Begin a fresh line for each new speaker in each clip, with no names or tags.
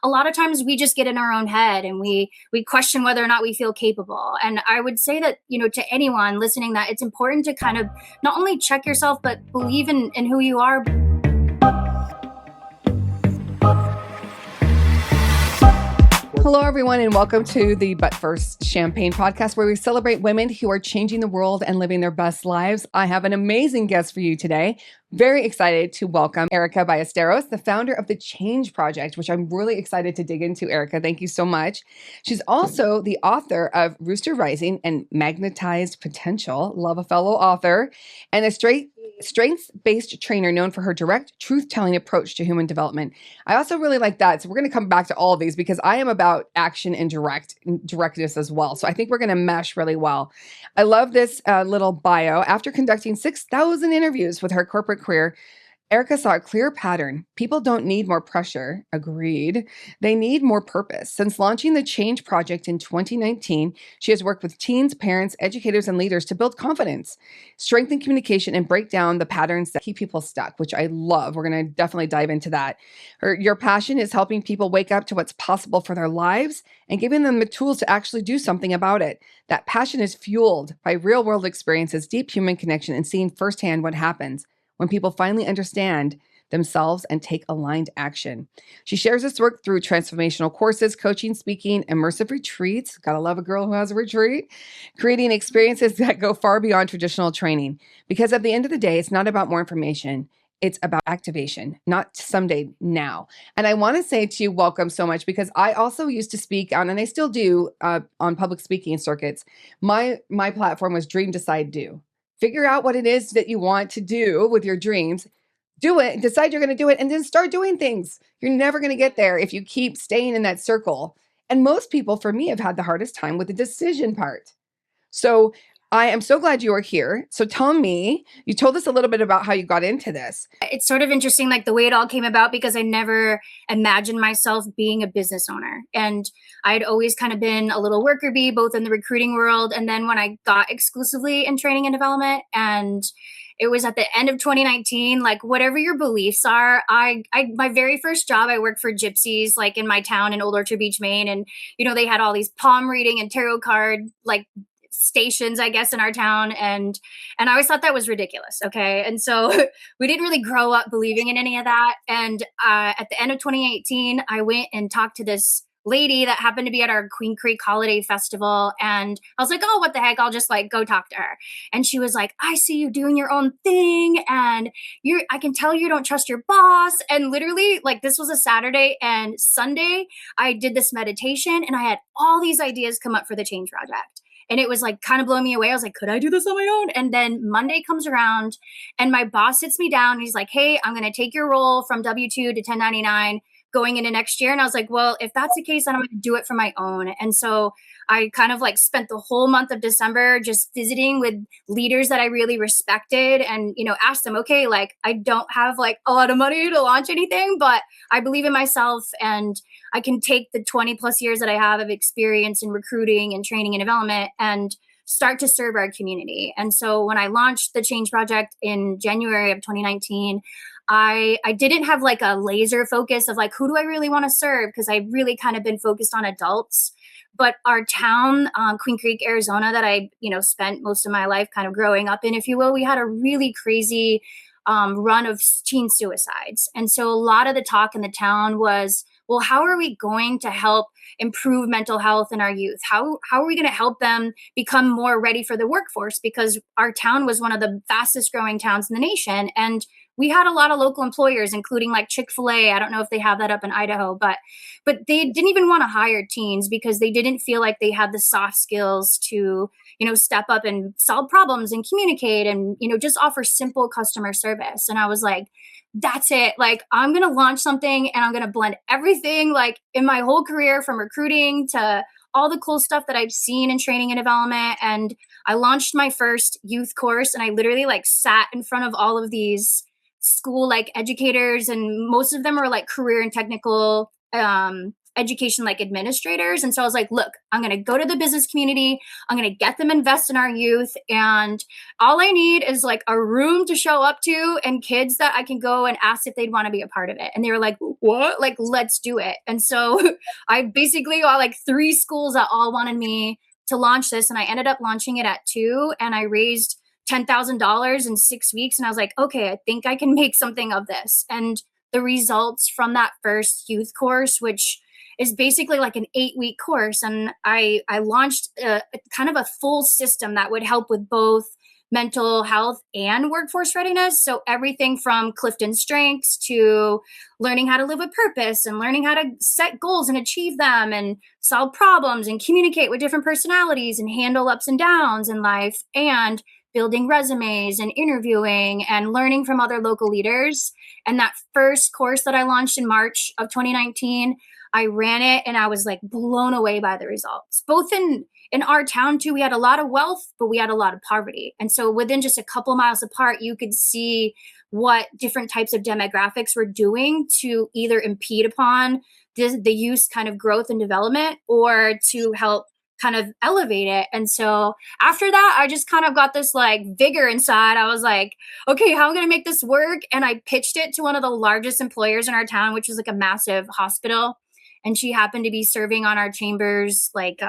a lot of times we just get in our own head and we question whether or not we feel capable. And I would say that, to anyone listening, that it's important to kind of not only check yourself, but believe in who you are.
Hello, everyone, and welcome to the But First Champagne podcast, where we celebrate women who are changing the world and living their best lives. I have an amazing guest for you today. Very excited to welcome Erica Ballesteros, the founder of the Change Project, which I'm really excited to dig into. Erica, thank you so much. She's also the author of Rooster Rising and Magnetized Potential, love a fellow author, and a strengths-based trainer known for her direct, truth-telling approach to human development. I also really like that. So we're going to come back to all of these because I am about action and directness as well. So I think we're going to mesh really well. I love this little bio. After conducting 6,000 interviews with her corporate career, Erica saw a clear pattern. People don't need more pressure. Agreed. They need more purpose. Since launching the Change Project in 2019, she has worked with teens, parents, educators, and leaders to build confidence, strengthen communication, and break down the patterns that keep people stuck, which I love. We're going to definitely dive into that. Your passion is helping people wake up to what's possible for their lives and giving them the tools to actually do something about it. That passion is fueled by real-world experiences, deep human connection, and seeing firsthand what happens when people finally understand themselves and take aligned action. She shares this work through transformational courses, coaching, speaking, immersive retreats. Gotta love a girl who has a retreat. Creating experiences that go far beyond traditional training. Because at the end of the day, it's not about more information. It's about activation, not someday, now. And I want to say to you, welcome so much, because I also used to speak on, and I still do on public speaking circuits. My platform was Dream, Decide, Do. Figure out what it is that you want to do with your dreams. Do it, decide you're going to do it, and then start doing things. You're never going to get there if you keep staying in that circle. And most people, for me, have had the hardest time with the decision part. So I am so glad you are here. So tell me, you told us a little bit about how you got into this.
It's sort of interesting, like the way it all came about, because I never imagined myself being a business owner. And I'd always kind of been a little worker bee, both in the recruiting world. And then when I got exclusively in training and development, and it was at the end of 2019, like whatever your beliefs are, I my very first job, I worked for Gypsies, like in my town in Old Orchard Beach, Maine. And, they had all these palm reading and tarot card, like stations, I guess, in our town. And I always thought that was ridiculous. Okay. And so we didn't really grow up believing in any of that. And at the end of 2018, I went and talked to this lady that happened to be at our Queen Creek Holiday Festival. And I was like, oh, what the heck? I'll just like go talk to her. And she was like, I see you doing your own thing. And I can tell you don't trust your boss. And literally, like, this was a Saturday, and Sunday, I did this meditation and I had all these ideas come up for the Change Project. And it was like kind of blowing me away. I was like, could I do this on my own? And then Monday comes around and my boss sits me down and he's like, hey, I'm going to take your role from W-2 to 1099 going into next year. And I was like, well, if that's the case, then I'm going to do it for my own. And so I kind of like spent the whole month of December just visiting with leaders that I really respected and, asked them, okay, like I don't have like a lot of money to launch anything, but I believe in myself and I can take the 20 plus years that I have of experience in recruiting and training and development and start to serve our community. And so when I launched the Change Project in January of 2019, I didn't have like a laser focus of like, who do I really want to serve? Because I really kind of been focused on adults. But our town, Queen Creek, Arizona, that I, spent most of my life kind of growing up in, if you will, we had a really crazy run of teen suicides. And so a lot of the talk in the town was, well, how are we going to help improve mental health in our youth? How are we going to help them become more ready for the workforce? Because our town was one of the fastest growing towns in the nation. And we had a lot of local employers, including like Chick-fil-A. I don't know if they have that up in Idaho, but they didn't even want to hire teens because they didn't feel like they had the soft skills to, step up and solve problems and communicate and, just offer simple customer service. And I was like, that's it. Like, I'm going to launch something and I'm going to blend everything like in my whole career from recruiting to all the cool stuff that I've seen in training and development. And I launched my first youth course and I literally like sat in front of all of these school like educators, and most of them are like career and technical education like administrators. And so I was like, look, I'm going to go to the business community. I'm going to get them invest in our youth. And all I need is like a room to show up to and kids that I can go and ask if they'd want to be a part of it. And they were like, what? Like, let's do it. And so I basically got like 3 schools that all wanted me to launch this. And I ended up launching it at 2, and I raised $10,000 in 6 weeks. And I was like, okay, I think I can make something of this. And the results from that first youth course, which is basically like an 8-week course. And I launched kind of a full system that would help with both mental health and workforce readiness. So everything from Clifton Strengths to learning how to live with purpose and learning how to set goals and achieve them and solve problems and communicate with different personalities and handle ups and downs in life, and building resumes and interviewing and learning from other local leaders. And that first course that I launched in March of 2019, I ran it and I was like blown away by the results. Both in our town too, we had a lot of wealth, but we had a lot of poverty. And so within just a couple miles apart, you could see what different types of demographics were doing to either impede upon the youth kind of growth and development, or to help kind of elevate it. And so after that, I just kind of got this like vigor inside. I was like, okay, how am I going to make this work? And I pitched it to one of the largest employers in our town, which was like a massive hospital. And she happened to be serving on our chambers, like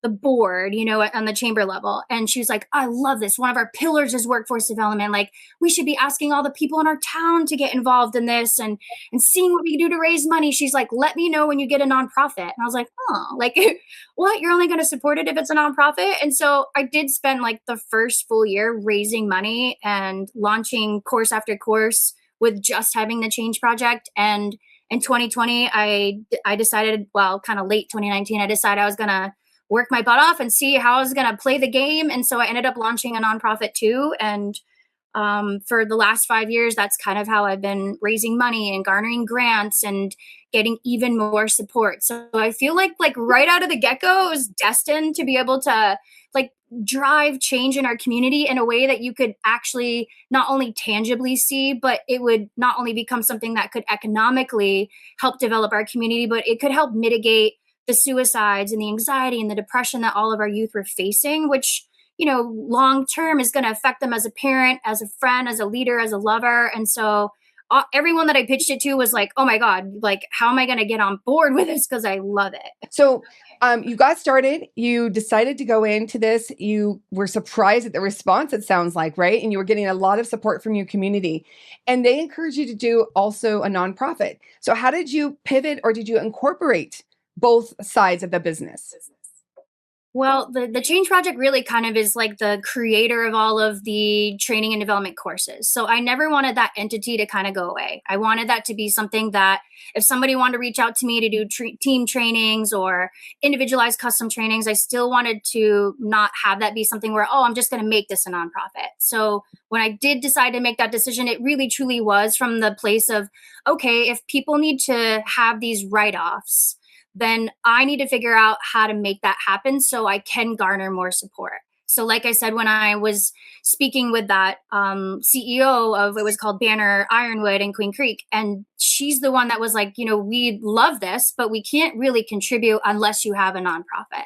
the board, on the chamber level. And she was like, I love this. One of our pillars is workforce development. Like, we should be asking all the people in our town to get involved in this and seeing what we can do to raise money. She's like, let me know when you get a nonprofit. And I was like, oh, like, what? You're only going to support it if it's a nonprofit? And so I did spend like the first full year raising money and launching course after course with just having the Change Project. And in 2020, I decided, well, kind of late 2019, I decided I was going to work my butt off and see how I was going to play the game. And so I ended up launching a nonprofit too. And for the last 5 years, that's kind of how I've been raising money and garnering grants and getting even more support. So I feel like right out of the get-go, I was destined to be able to like drive change in our community in a way that you could actually not only tangibly see, but it would not only become something that could economically help develop our community, but it could help mitigate the suicides and the anxiety and the depression that all of our youth were facing, which, long term is going to affect them as a parent, as a friend, as a leader, as a lover. And so everyone that I pitched it to was like, oh my God, like, how am I going to get on board with this? Because I love it.
So you got started, you decided to go into this, you were surprised at the response, it sounds like, right? And you were getting a lot of support from your community, and they encouraged you to do also a nonprofit. So how did you pivot, or did you incorporate both sides of the business?
Well, the Change Project really kind of is like the creator of all of the training and development courses. So I never wanted that entity to kind of go away. I wanted that to be something that if somebody wanted to reach out to me to do team trainings or individualized custom trainings, I still wanted to not have that be something where, oh, I'm just going to make this a nonprofit. So when I did decide to make that decision, it really truly was from the place of, okay, if people need to have these write-offs, then I need to figure out how to make that happen so I can garner more support. So like I said, when I was speaking with that CEO of, it was called Banner Ironwood in Queen Creek, and she's the one that was like, we love this, but we can't really contribute unless you have a nonprofit.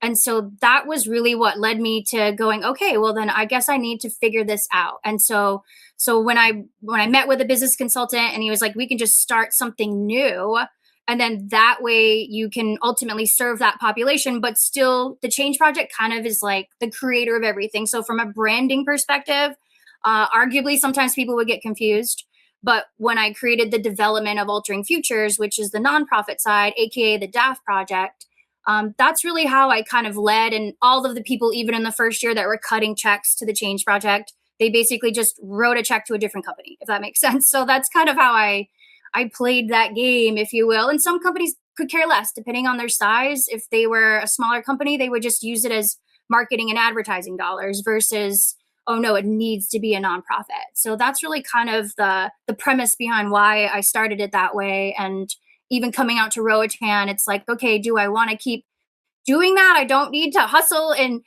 And so that was really what led me to going, okay, well then I guess I need to figure this out. And so when I met with a business consultant and he was like, we can just start something new. And then that way you can ultimately serve that population, but still the Change Project kind of is like the creator of everything. So from a branding perspective, arguably sometimes people would get confused. But when I created the development of Altering Futures, which is the nonprofit side, AKA the DAF project, that's really how I kind of led. And all of the people, even in the first year that were cutting checks to the Change Project, they basically just wrote a check to a different company, if that makes sense. So that's kind of how I played that game, if you will. And some companies could care less, depending on their size. If they were a smaller company, they would just use it as marketing and advertising dollars versus, oh no, it needs to be a nonprofit. So that's really kind of the premise behind why I started it that way. And even coming out to Roatan, it's like, okay, do I want to keep doing that? I don't need to hustle and,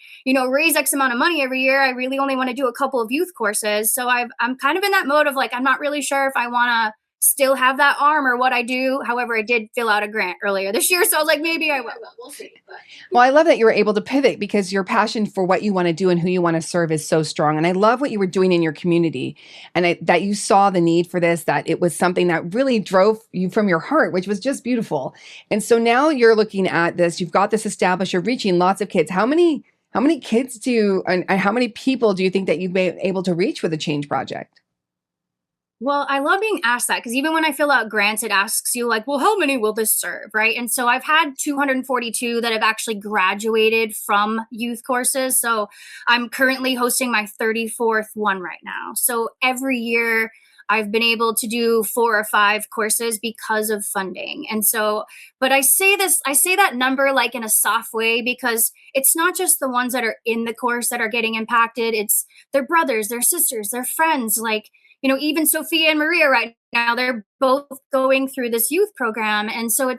raise X amount of money every year. I really only want to do a couple of youth courses. So I'm kind of in that mode of like, I'm not really sure if I want to still have that arm or what I do. However, I did fill out a grant earlier this year, so I was like, maybe I will. We'll see. But.
Well, I love that you were able to pivot because your passion for what you want to do and who you want to serve is so strong. And I love what you were doing in your community and that you saw the need for this, that it was something that really drove you from your heart, which was just beautiful. And so now you're looking at this, you've got this established, you're reaching lots of kids. How many kids and how many people do you think that you've been able to reach with the Change Project?
Well, I love being asked that because even when I fill out grants, it asks you, like, well, how many will this serve? Right. And so I've had 242 that have actually graduated from youth courses. So I'm currently hosting my 34th one right now. So every year, I've been able to do 4 or 5 courses because of funding. And so, but I say that number like in a soft way because it's not just the ones that are in the course that are getting impacted. It's their brothers, their sisters, their friends, like, even Sophia and Maria right now, they're both going through this youth program. And so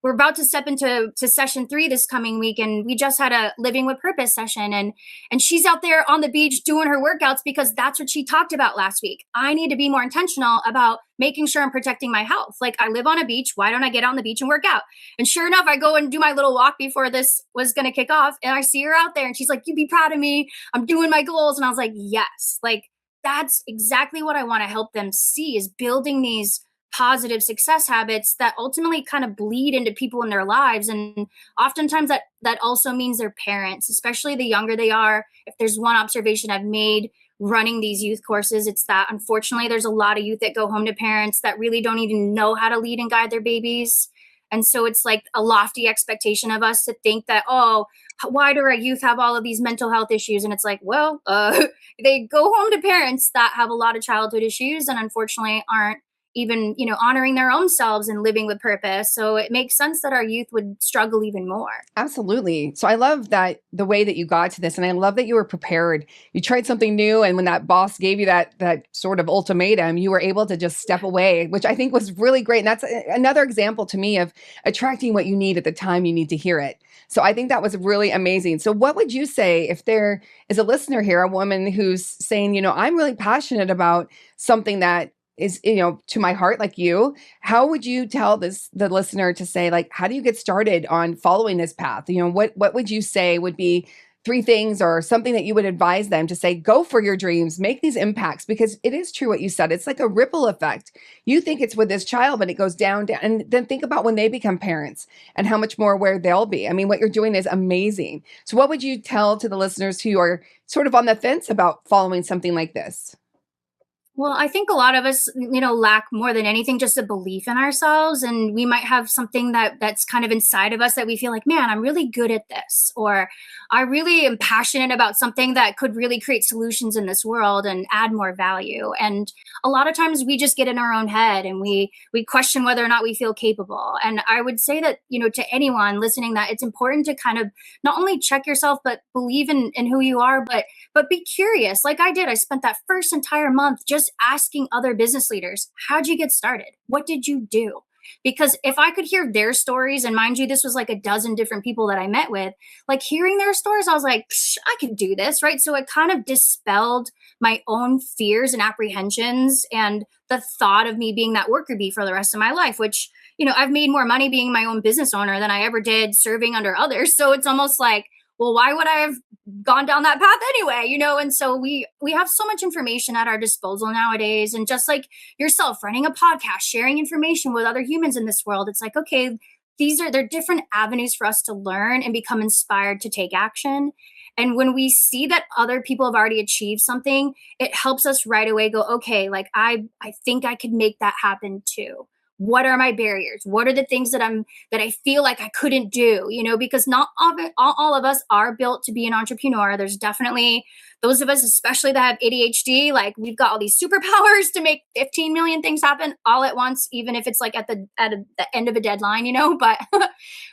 we're about to step into session 3 this coming week. And we just had a Living with Purpose session. And she's out there on the beach doing her workouts because that's what she talked about last week. I need to be more intentional about making sure I'm protecting my health. Like, I live on a beach. Why don't I get on the beach and work out? And sure enough, I go and do my little walk before this was going to kick off. And I see her out there and she's like, "You be proud of me. I'm doing my goals." And I was like, yes, like, that's exactly what I want to help them see, is building these positive success habits that ultimately kind of bleed into people in their lives. And oftentimes that also means their parents, especially the younger they are. If there's one observation I've made running these youth courses, it's that unfortunately there's a lot of youth that go home to parents that really don't even know how to lead and guide their babies. And so it's like a lofty expectation of us to think that, oh, why do our youth have all of these mental health issues? And it's like, well, they go home to parents that have a lot of childhood issues and unfortunately aren't even, honoring their own selves and living with purpose. So it makes sense that our youth would struggle even more.
Absolutely. So I love that the way that you got to this, and I love that you were prepared. You tried something new, and when that boss gave you that sort of ultimatum, you were able to just step away, which I think was really great. And that's another example to me of attracting what you need at the time you need to hear it. So I think that was really amazing. So what would you say if there is a listener here, a woman who's saying, I'm really passionate about something that is, to my heart, like you, how would you tell the listener to say, like, how do you get started on following this path? What would you say would be 3 things or something that you would advise them to say, go for your dreams, make these impacts? Because it is true what you said. It's like a ripple effect. You think it's with this child, but it goes down. And then think about when they become parents and how much more aware they'll be. I mean, what you're doing is amazing. So what would you tell to the listeners who are sort of on the fence about following something like this?
Well, I think a lot of us, lack more than anything just a belief in ourselves. And we might have something that's kind of inside of us that we feel like, man, I'm really good at this. Or I really am passionate about something that could really create solutions in this world and add more value. And a lot of times we just get in our own head and we question whether or not we feel capable. And I would say that, to anyone listening, that it's important to kind of not only check yourself, but believe in who you are, but be curious. Like I did. I spent that first entire month just asking other business leaders, how'd you get started? What did you do? Because if I could hear their stories, and mind you, this was like a dozen different people that I met with, like hearing their stories, I was like, I could do this, right? So it kind of dispelled my own fears and apprehensions and the thought of me being that worker bee for the rest of my life, which, I've made more money being my own business owner than I ever did serving under others. So it's almost like, well, why would I have gone down that path anyway? And so we have so much information at our disposal nowadays. And just like yourself running a podcast, sharing information with other humans in this world, it's like, okay, they're different avenues for us to learn and become inspired to take action. And when we see that other people have already achieved something, it helps us right away go, okay, like I think I could make that happen too. What are my barriers? What are the things that I feel like I couldn't do? Because not all of us are built to be an entrepreneur. There's definitely those of us, especially that have ADHD, like we've got all these superpowers to make 15 million things happen all at once, even if it's like at the end of a deadline, But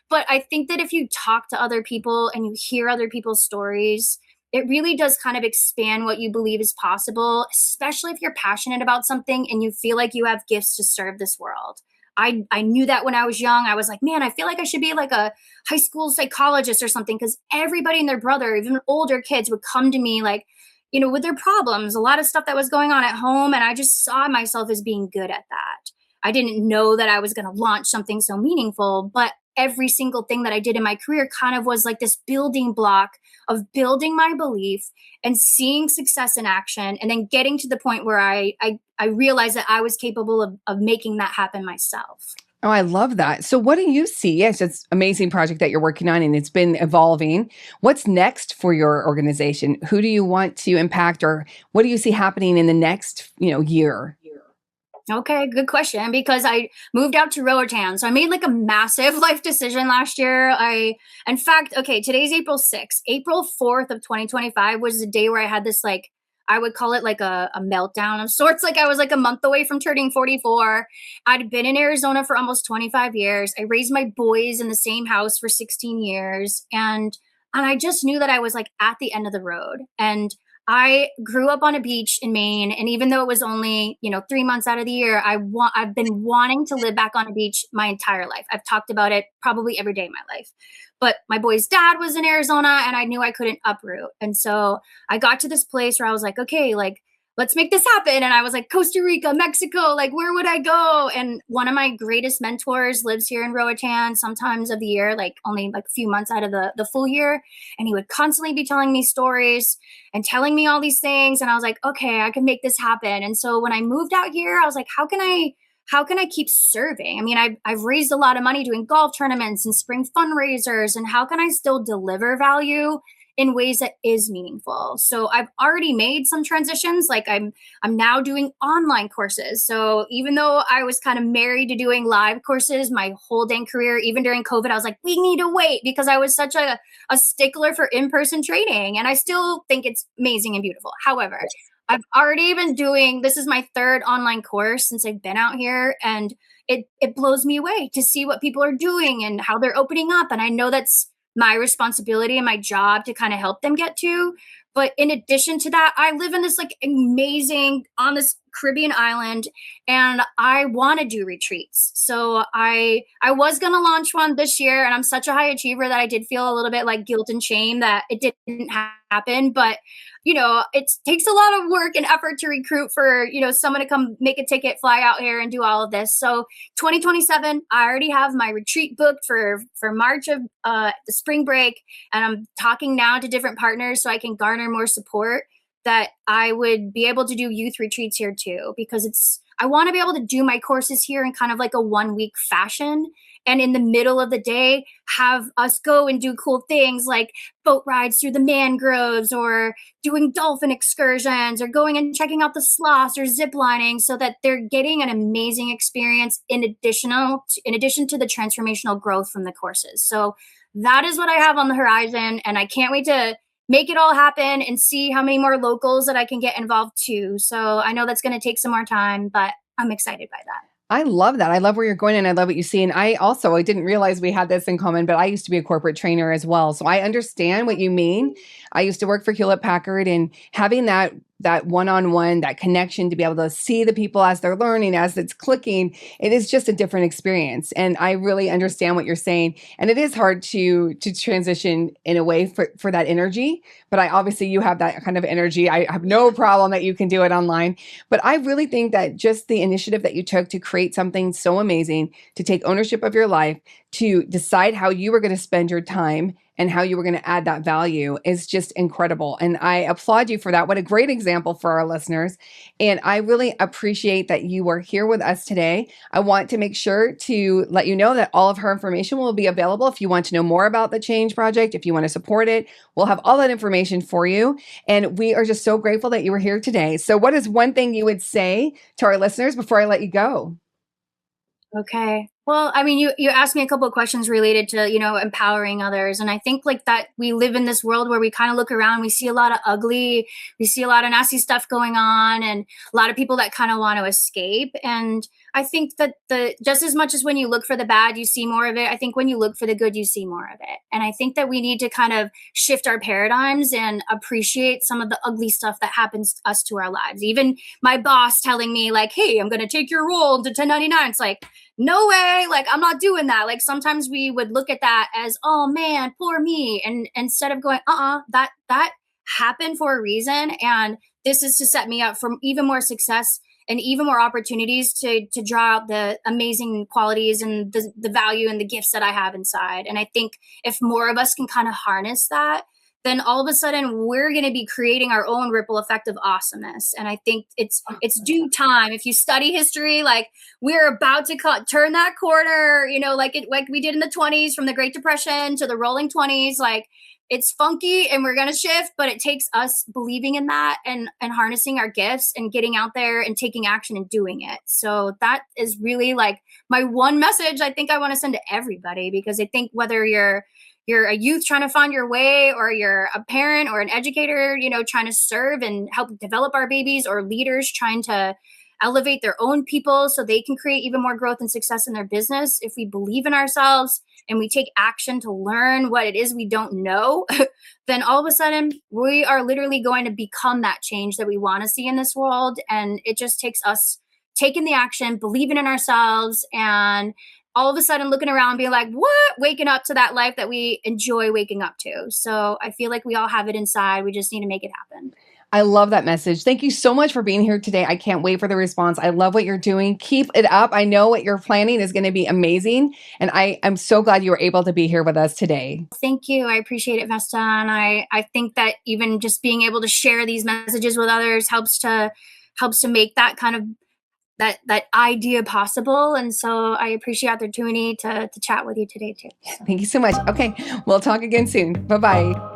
but I think that if you talk to other people and you hear other people's stories, it really does kind of expand what you believe is possible, especially if you're passionate about something and you feel like you have gifts to serve this world. I knew that when I was young. I was like, man, I feel like I should be like a high school psychologist or something, because everybody and their brother, even older kids, would come to me like, with their problems, a lot of stuff that was going on at home. And I just saw myself as being good at that. I didn't know that I was going to launch something so meaningful, but every single thing that I did in my career kind of was like this building block of building my belief and seeing success in action, and then getting to the point where I realized that I was capable of making that happen myself.
Oh, I love that. So what do you see? Yes, it's amazing project that you're working on and it's been evolving. What's next for your organization? Who do you want to impact, or what do you see happening in the next, year?
Okay, good question. Because I moved out to Roatan, so I made like a massive life decision last year. In fact, okay, today's April 6th. April 4th of 2025 was the day where I had this, like, I would call it like a meltdown of sorts. Like, I was like a month away from turning 44. I'd been in Arizona for almost 25 years. I raised my boys in the same house for 16 years, and I just knew that I was like at the end of the road. And I grew up on a beach in Maine, and even though it was only, 3 months out of the year, I've been wanting to live back on a beach my entire life. I've talked about it probably every day of my life. But my boy's dad was in Arizona, and I knew I couldn't uproot. And so I got to this place where I was like, okay, like, let's make this happen. And I was like, Costa Rica, Mexico, like, where would I go? And one of my greatest mentors lives here in Roatan, sometimes of the year, like only like a few months out of the full year. And he would constantly be telling me stories and telling me all these things. And I was like, okay, I can make this happen. And so when I moved out here, I was like, how can I keep serving? I mean, I've raised a lot of money doing golf tournaments and spring fundraisers, and how can I still deliver value in ways that is meaningful? So I've already made some transitions. Like, I'm now doing online courses. So even though I was kind of married to doing live courses my whole dang career, even during COVID, I was like, we need to wait, because I was such a stickler for in-person training, and I still think it's amazing and beautiful. However, I've already been doing, this is my third online course since I've been out here, and it blows me away to see what people are doing and how they're opening up. And I know that's my responsibility and my job to kind of help them get to. But in addition to that, I live in this like amazing, on this Caribbean island, and I want to do retreats. So I was going to launch one this year, and I'm such a high achiever that I did feel a little bit like guilt and shame that it didn't happen. But it takes a lot of work and effort to recruit for, someone to come make a ticket, fly out here and do all of this. So 2027, I already have my retreat booked for March of the spring break. And I'm talking now to different partners so I can garner more support, that I would be able to do youth retreats here too, because I want to be able to do my courses here in kind of like a 1 week fashion. And in the middle of the day, have us go and do cool things like boat rides through the mangroves, or doing dolphin excursions, or going and checking out the sloths, or zip lining, so that they're getting an amazing experience in addition to the transformational growth from the courses. So that is what I have on the horizon. And I can't wait to make it all happen and see how many more locals that I can get involved too. So I know that's going to take some more time, but I'm excited by that.
I love that. I love where you're going and I love what you see. And I didn't realize we had this in common, but I used to be a corporate trainer as well. So I understand what you mean. I used to work for Hewlett Packard, and having that one-on-one, that connection, to be able to see the people as they're learning, as it's clicking, it is just a different experience. And I really understand what you're saying. And it is hard to transition in a way for that energy. But obviously you have that kind of energy. I have no problem that you can do it online. But I really think that just the initiative that you took to create something so amazing, to take ownership of your life, to decide how you were going to spend your time and how you were going to add that value, is just incredible. And I applaud you for that. What a great example for our listeners. And I really appreciate that you are here with us today. I want to make sure to let you know that all of her information will be available if you want to know more about the Change Project, if you want to support it. We'll have all that information for you. And we are just so grateful that you were here today. So what is one thing you would say to our listeners before I let you go?
Okay. Well, I mean, you asked me a couple of questions related to, empowering others. And I think like that we live in this world where we kind of look around, we see a lot of ugly, we see a lot of nasty stuff going on, and a lot of people that kind of want to escape. And I think that just as much as when you look for the bad, you see more of it, I think when you look for the good, you see more of it. And I think that we need to kind of shift our paradigms and appreciate some of the ugly stuff that happens to us to our lives. Even my boss telling me like, hey, I'm going to take your role into 1099. It's like, no way, like, I'm not doing that. Like, sometimes we would look at that as, oh man, poor me. And instead of going, that happened for a reason. And this is to set me up for even more success and even more opportunities to draw out the amazing qualities and the value and the gifts that I have inside. And I think if more of us can kind of harness that, then all of a sudden we're going to be creating our own ripple effect of awesomeness. And I think it's due time. If you study history, like we're about to turn that corner, like we did in the 20s, from the Great Depression to the Rolling 20s. Like, it's funky and we're going to shift, but it takes us believing in that and harnessing our gifts and getting out there and taking action and doing it. So that is really like my one message I think I want to send to everybody, because I think whether you're a youth trying to find your way, or you're a parent or an educator, trying to serve and help develop our babies, or leaders trying to elevate their own people so they can create even more growth and success in their business. If we believe in ourselves and we take action to learn what it is we don't know, then all of a sudden we are literally going to become that change that we want to see in this world. And it just takes us taking the action, believing in ourselves, and all of a sudden looking around and being like, what? Waking up to that life that we enjoy waking up to. So I feel like we all have it inside. We just need to make it happen.
I love that message. Thank you so much for being here today. I can't wait for the response. I love what you're doing. Keep it up. I know what you're planning is going to be amazing. And I'm so glad you were able to be here with us today.
Thank you. I appreciate it, Vesta. And I think that even just being able to share these messages with others helps to make that kind of that idea possible. And so I appreciate the opportunity to chat with you today too.
Thank you so much. Okay. We'll talk again soon. Bye-bye.